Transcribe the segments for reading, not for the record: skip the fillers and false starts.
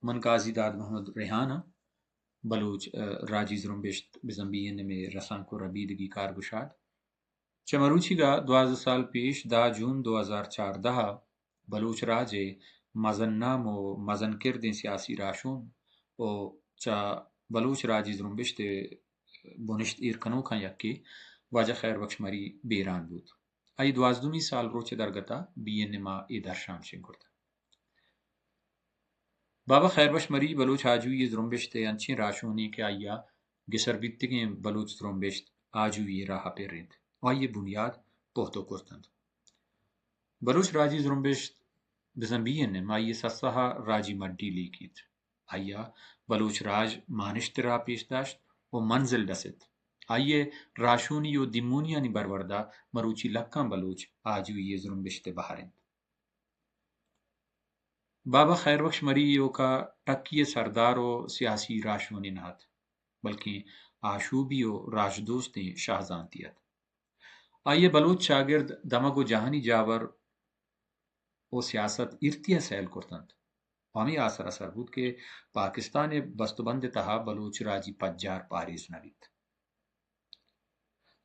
من قاضی داد محمد ریحانہ بلوچ راجی زرمبشت بزنبیین میں رسان کو ربیدگی کارگشاد چمروچی گا 12 سال پیش دا جون 2014 بلوچ راجے مزن نام و مزن کردیں سیاسی راشون او چا بلوچ راجی زرمبشت بونشت ایرکنو کھان یکی واجہ خیر بخش مری بیران بود ای 12 سال روچے درگتا بین ما ای درشان شنکرتا بابا خیر بخش مری بلوچ آجوی زرمبشت انچین راشونی کے آیا گسر بیتگیں بلوچ زرمبشت آجوی راہ پہ رند آئیے بنیاد پہتو کرتند بلوچ راجی زرمبشت بزنبیین نے مائی سسہا راجی مڈی لیکیت آیا بلوچ راج مانشت را پیش داشت و منزل دست آئیے راشونی و دیمونیانی بروردہ مروچی لکاں بلوچ آجوی زرمبشت بہارند بابا خیر بخش مری کا ٹکی سردار و سیاسی راشونی نہت بلکہ آشوبی و راج دوستیں شاہزانتیت آئیے بلوچ شاگرد دمگ و جہانی جاور و سیاست ارتیا سیل کرتند ہمیں آثر اثر بود کہ پاکستان بستبند تہا بلوچ راجی پجار پاریز نویت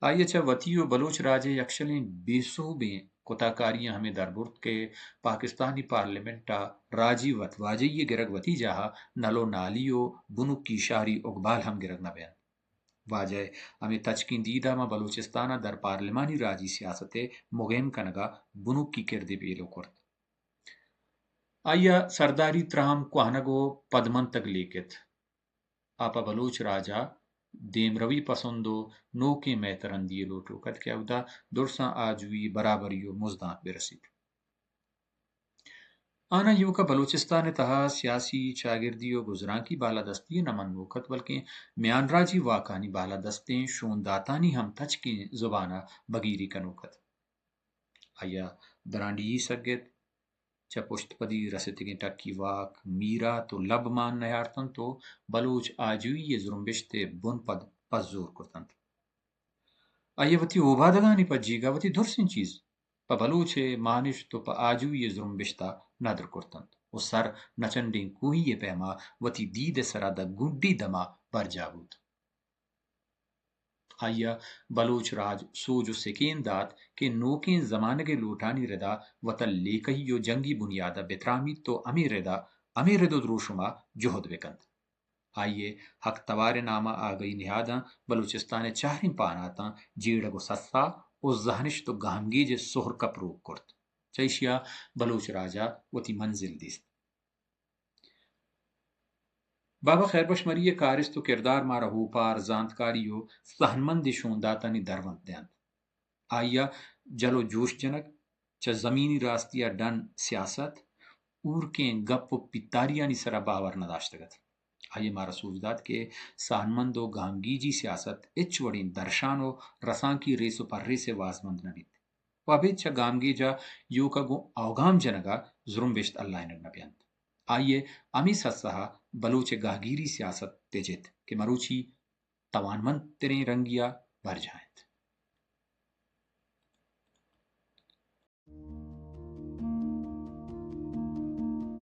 آئیے چا وطی و بلوچ راجے یکشلیں بیسو بیں کتاکاریاں ہمیں دربرت کے پاکستانی پارلیمنٹا راجی وط واجہ یہ گرگ وطی جہا نلو نالیو بنک کی شہری اقبال ہم گرگ نہ بیان واجہ ہمیں تچکین دیدہ ما بلوچستانہ در پارلیمانی راجی سیاست مغیم کنگا بنک کی کردے بیلو کرد آیا سرداری ترہم کوہنگو پدمن تک لیکت آپا بلوچ راجا دیم روی پسندو نو کے میترندی لوٹو کت کیا ادا درساں آجوی برابریو مزدان برسید آنا یو کا بلوچستان تہا سیاسی چاگردی و گزران کی بالادستی نمن نوکت بلکہ میان راجی واقعانی بالادستیں شون داتانی ہم تچ کی زبانہ بگیری کنوکت آیا درانڈی سگت چا پشت پدی رستگیں ٹکی واک میرا تو لب مان نیارتن تو بلوچ آجوی یہ زرمبشت بن پد پس زور کرتن آئیے وتی اوبادگانی پا جیگا وتی درسن چیز پا بلوچ مانش تو پا آجوی یہ زرمبشتا نادر کرتن و سر نچنڈیں کوہی یہ پیما وتی دید سرادہ گڈی دما بر جاود آیا بلوچ راج سوج و سکین دات کہ نوکیں زمانہ کے لوٹانی ردا وطن لیکہی یو جنگی بنیادہ بترامی تو امی ردو دروشما جہد بکند آئیے حق توار نامہ آگئی نہاداں بلوچستان چہریں پاناتاں جیڑگو سسا او زہنش تو گہمگی جے سہر کپروک کرت چیشیا بلوچ راجا وتی منزل دیست بابا خیر بخش مری کارست و کردار مارا ہو پار زانتکاریو سہنمند شونداتانی دروند دیند آیا جلو جوش جنک چا زمینی راستیا ڈن سیاست اور کے گپ و پتاریانی سرا باور نداشتگت آئیے مارا سوچداد کہ سہنمند و گانگی سیاست اچ وڑین درشان و رسان کی ریس و پر ریس وازمند نبیت وابید چا گامگی جا یو کا گو اوگام جنگا زرمبشت اللہ نگ نبیند آئیے امی سسہا بلوچ گاہگیری سیاست تجت کہ مروچی توانمند ترین رنگیا بر جائیں